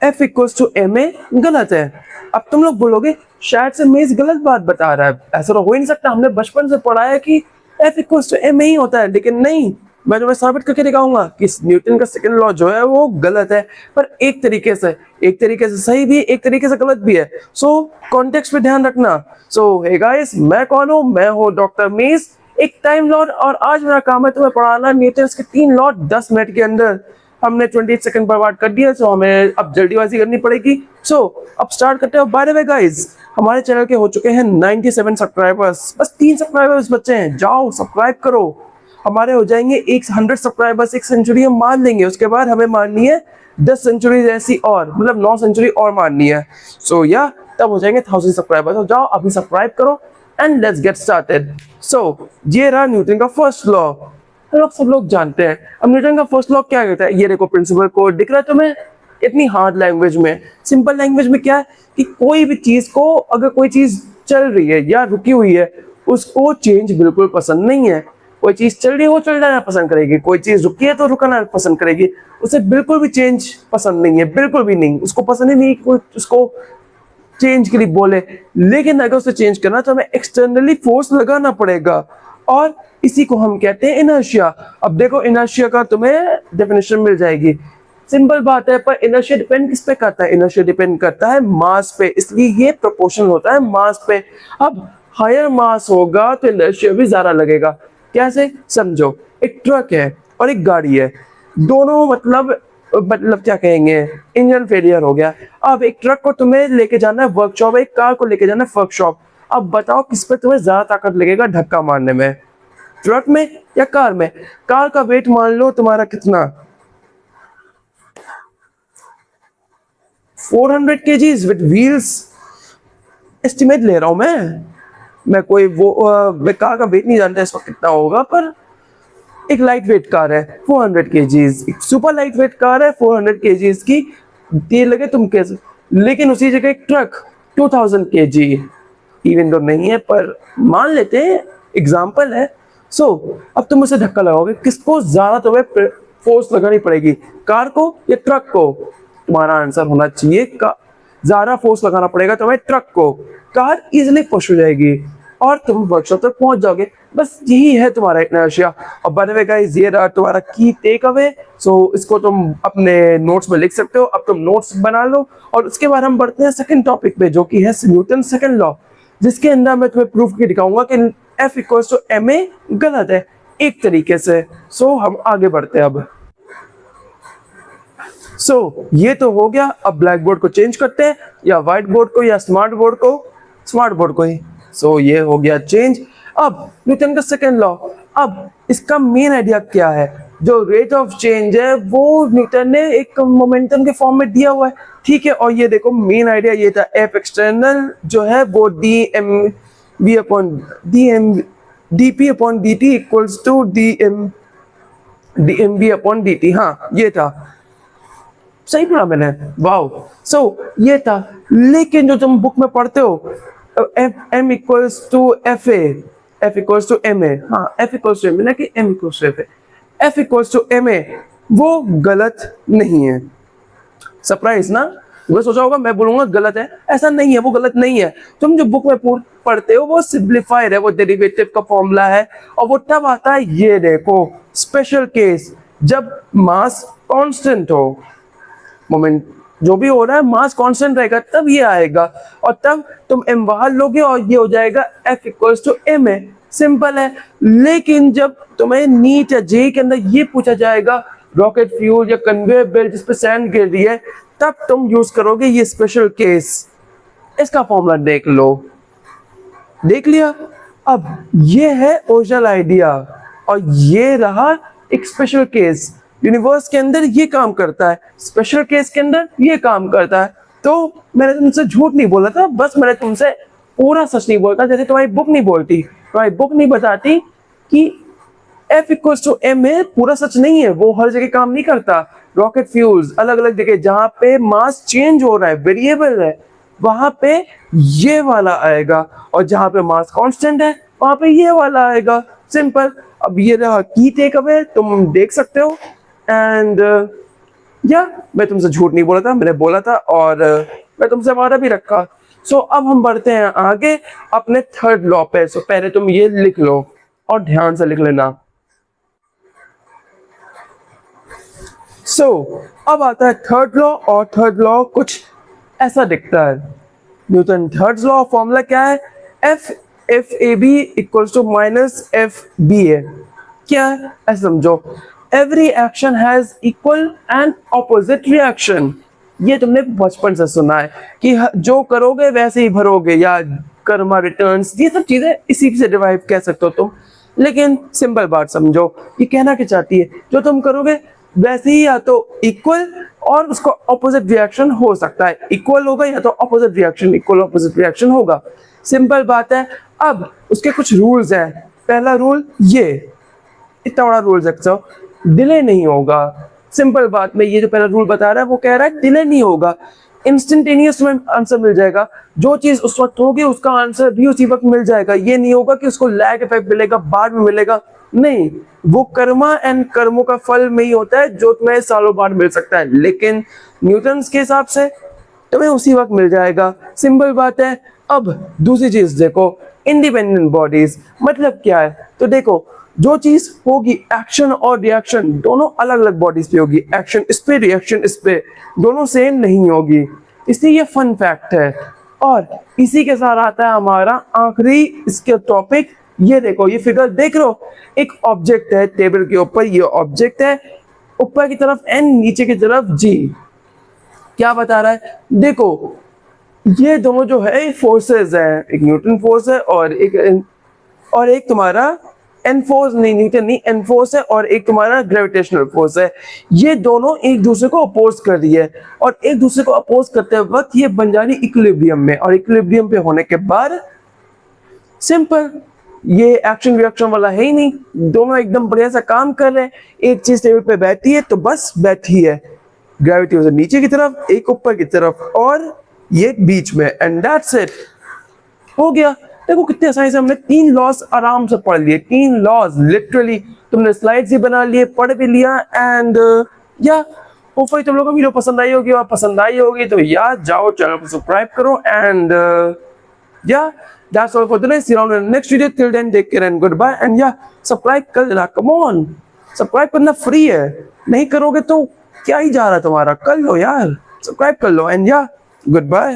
F equals to M a गलत है। अब तुम लोग बोलोगे शायद से मेज गलत बात बता रहा है, ऐसा तो हो ही नहीं सकता, हमने बचपन से पढ़ा है कि F equals to M a ही होता है। लेकिन नहीं, मैं तुम्हें साबित करके दिखाऊंगा कि न्यूटन का सेकंड लॉ जो है वो गलत है, पर एक तरीके से सही भी, एक तरीके से गलत भी है। सो कॉन्टेक्स्ट पे ध्यान रखना। सो हे गाइस, मैं कौन हूँ? मैं हूँ डॉक्टर मीस, एक टाइम लॉर्ड, और आज मेरा काम है तुम्हें पढ़ाना न्यूटन के 3 लॉ 10 मिनट के अंदर। हमने 28 सेकंड बर्बाद कर दिया, सो हमें अब जल्दीबाजी करनी पड़ेगी। सो अब स्टार्ट करते हैं। बाय द वे गाइस, हमारे चैनल के हो चुके हैं 97 सब्सक्राइबर्स, बस 3 सब्सक्राइबर्स बचे हैं, जाओ सब्सक्राइब करो। हमारे हो जाएंगे 100 सब्सक्राइबर्स, 1 सेंचुरी हम मान लेंगे। उसके बाद हमें मारनी है 10 सेंचुरी ऐसी, और मतलब 9 सेंचुरी और मारनी है। सो या तब हो जाएंगे 1000 सब्सक्राइबर्स। तो जाओ अभी सब्सक्राइब करो एंड लेट्स गेट स्टार्टेड। सो ये रहा न्यूटन का फर्स्ट लॉ, सब लोग जानते हैं। अब न्यूटन का फर्स्ट लॉ क्या कहता है? ये देखो प्रिंसिपल कोड दिख रहा है तुम्हें, इतनी हार्ड लैंग्वेज में। सिंपल लैंग्वेज में क्या है कि कोई भी चीज को, अगर कोई चीज चल रही है या रुकी हुई है, उसको चेंज बिल्कुल पसंद नहीं है। कोई चीज चल रही है वो चल जाना पसंद करेगी, कोई चीज रुकी है तो रुकना पसंद करेगी। उसे बिल्कुल भी चेंज पसंद नहीं है, बिल्कुल भी नहीं, उसको पसंद ही नहीं कोई उसको चेंज के लिए बोले। लेकिन अगर उसे चेंज करना तो हमें एक्सटर्नली फोर्स लगाना पड़ेगा, और इसी को हम कहते हैं इनर्शिया। अब देखो इनर्शिया का तुम्हें डेफिनेशन मिल जाएगी, सिंपल बात है। पर इनर्शिया डिपेंड किस पे करता है? इनर्शिया डिपेंड करता है मास पे, इसलिए ये प्रोपोर्शनल होता है मास पे। अब हायर मास होगा तो इनर्शिया भी ज्यादा लगेगा। कैसे समझो, एक ट्रक है और एक गाड़ी है, दोनों मतलब क्या कहेंगे, इंजन फेलियर हो गया। अब एक ट्रक को तुम्हें लेके जाना है वर्कशॉप, एक कार को लेके जाना है वर्कशॉप। अब बताओ किस पे तुम्हें ज्यादा ताकत लगेगा धक्का मारने में, ट्रक में या कार में? कार का वेट मान लो तुम्हारा कितना, 400 kgs विद व्हील्स। एस्टिमेट ले रहा हूं मैं कोई वो मैं कार का वेट नहीं जानता इस वक्त कितना होगा, पर एक लाइट वेट कार है 400 kgs, एक सुपर लाइट वेट कार है 400 kgs की, तेल लगे तुम कैसे। लेकिन उसी जगह एक ट्रक 2000 kg, इवन तो नहीं है पर मान लेते हैं, एग्जांपल है। सो अब तुम उसे धक्का लगाओगे, किसको ज्यादा तुम्हें फोर्स लगानी पड़ेगी, कार को या ट्रक को? तुम्हारा आंसर होना चाहिए ज्यादा फोर्स लगाना पड़ेगा तुम्हें ट्रक को। कार इजिली पुश हो जाएगी और तुम वर्कशॉप तक पहुंच जाओगे। बस यही है तुम्हारा इनर्शिया। और बाय द वे गाइस, ये रहा तुम्हारा की टेक अवे। सो इसको तुम अपने नोट्स में लिख सकते हो। अब तुम नोट्स बना लो और उसके बाद हम बढ़ते हैं सेकंड टॉपिक पे, जो कि है न्यूटन सेकंड लॉ, जिसके अंदर मैं तुम्हें प्रूफ करके दिखाऊंगा कि F equals to M a गलत है एक तरीके से। सो हम आगे बढ़ते हैं अब। ये तो हो गया। अब ब्लैक बोर्ड को चेंज करते हैं, या व्हाइट बोर्ड को या स्मार्ट बोर्ड को ही। ये हो गया चेंज। अब न्यूटन का सेकंड लॉ, अब इसका मेन आइडिया क्या है? जो रेट ऑफ चेंज है वो न्यूटन ने एक मोमेंटम के फॉर्म में दिया हुआ है, ठीक है। और ये देखो मेन आइडिया ये था, एफ एक्सटर्नल जो है वो dp upon dt equals to dmv upon dt। हाँ ये था, सही पढ़ा मैंने, वाओ। ये था। लेकिन जो तुम बुक में पढ़ते हो m equals to F equals to M A, हाँ F equals to M A, ना कि m equals to F equals to M A, वो गलत नहीं है। सरप्राइज ना? वो सोचा होगा मैं बोलूंगा गलत है, ऐसा नहीं है, वो गलत नहीं है। तुम जो बुक में पढ़ते हो वो सिंप्लीफाइड है, वो डेरिवेटिव का फॉर्मूला है, और वो तब आता है, ये देखो स्पेशल केस, जब मास कांस्टेंट हो, मोमेंट जो भी हो रहा है मास कांस्टेंट रहेगा, तब ये आएगा। और तब तुम m बाहर लोगे और ये हो जाएगा F equals to M a. Simple है। लेकिन जब तुम्हें नीट या जे के अंदर ये पूछा जाएगा रॉकेट फ्यूल या कन्वेयर बेल्ट जिस पे सैंड गिर रही है, तब तुम यूज करोगे ये स्पेशल केस। इसका फॉर्मूला देख लो, देख लिया। अब ये है ओरिजिनल आइडिया और ये रहा एक स्पेशल केस। यूनिवर्स के अंदर ये काम करता है, स्पेशल केस के अंदर ये काम करता है। तो मैंने तुमसे झूठ नहीं बोला था, बस मैंने तुमसे पूरा सच नहीं बोलता, जैसे तुम्हारी बुक नहीं बोलती, तुम्हारी बुक नहीं बताती कि F equals to M a पूरा सच नहीं है, वो हर जगह काम नहीं करता। रॉकेट फ्यूल्स अलग अलग जगह जहां पे मास चेंज हो रहा है, वेरिएबल है, वहां पे ये वाला आएगा, और जहां पे मास कांस्टेंट है वहां पे ये वाला आएगा। सिंपल। अब ये रहा की टेक अवे, तुम देख सकते हो। एंड या मैं तुमसे झूठ नहीं बोला था, मैंने बोला था और मैं तुमसे वादा भी रखा। सो अब हम बढ़ते हैं आगे अपने थर्ड लॉ पे। सो पहले तुम ये लिख लो और ध्यान से लिख लेना। अब आता है थर्ड लॉ, और थर्ड लॉ कुछ ऐसा दिखता है। न्यूटन थर्ड लॉ फॉर्मूला क्या है? F A B equals to minus F B A. क्या है ऐसा समझो, every action has equal and opposite reaction. ये तुमने बचपन से सुना है कि जो करोगे वैसे ही भरोगे, या कर्मा रिटर्न्स, ये सब चीजें इसी से डिराइव कह सकते हो तुम। लेकिन सिंपल बात समझो, ये कहना क्या चाहती है, जो तुम करोगे वैसे ही या तो इक्वल और उसको ऑपोजिट रिएक्शन हो सकता है। इक्वल होगा या तो opposite reaction, equal opposite reaction होगा। सिंपल बात है। अब उसके कुछ रूल्स हैं। पहला रूल ये, इतना बड़ा रूल रखता हो, डिले नहीं होगा। सिंपल बात में ये जो पहला रूल बता रहा है वो कह रहा है डिले नहीं होगा, इंस्टेंटेनियस में आंसर मिल जाएगा। जो चीज उस वक्त होगी उसका आंसर भी उसी वक्त मिल जाएगा। ये नहीं होगा कि उसको लैग इफेक्ट मिलेगा, बाद में मिलेगा, नहीं। वो कर्मा एंड कर्मों का फल में ही होता है जो तुम्हें सालों बाद मिल सकता है, लेकिन न्यूटन के हिसाब से तुम्हें उसी वक्त मिल जाएगा। सिंपल बात है। अब दूसरी चीज देखो, इंडिपेंडेंट बॉडीज मतलब क्या है? तो देखो, जो चीज होगी एक्शन और रिएक्शन दोनों अलग अलग बॉडीज पे होगी। एक्शन इस पे, रिएक्शन इस पे, दोनों सेम नहीं होगी। इसलिए ये फन फैक्ट है। और इसी के साथ आता है हमारा आखिरी इसके टॉपिक। ये देखो, ये फिगर देख लो, एक ऑब्जेक्ट है टेबल के ऊपर, ये ऑब्जेक्ट है, ऊपर की तरफ एन, नीचे की तरफ जी। क्या बता रहा है? देखो, ये दोनों जो है फोर्सेस है, एक न्यूटन फोर्स है और एक तुम्हारा एन फोर्स, नहीं न्यूटन नहीं, एन फोर्स है, और एक तुम्हारा ग्रेविटेशनल फोर्स है। ये दोनों एक दूसरे को अपोज कर रही है, और एक दूसरे को अपोज करते वक्त ये बन जा रही इक्विलिब्रियम में, और इक्विलिब्रियम पे होने के बाद सिंपल, ये एक्शन रिएक्शन वाला है ही नहीं, दोनों एकदम बढ़िया सा काम कर रहे हैं। एक चीज टेबल पे बैठी है तो बस बैठी है, ग्रेविटी उसे नीचे की तरफ, एक ऊपर की तरफ, और ये बीच में, एंड दैट्स इट, हो गया। देखो कितने आसानी से हमने 3 लॉस आराम से पढ़ लिए। 3 लॉस लिटरली तुमने स्लाइड्स भी बना लिए, पढ़ भी लिया, एंड या होपफुली तुम लोगों को वीडियो पसंद आई होगी, और पसंद आई होगी तो यार जाओ चैनल को सब्सक्राइब करो, and yeah, that's all for today. See you on the next video. Till then, take care and goodbye. And yeah, subscribe कर देना, come on, सब्सक्राइब करना फ्री है, नहीं करोगे तो क्या ही जा रहा है तुम्हारा, कर लो यार, सब्सक्राइब कर लो, एंड या गुड बाय।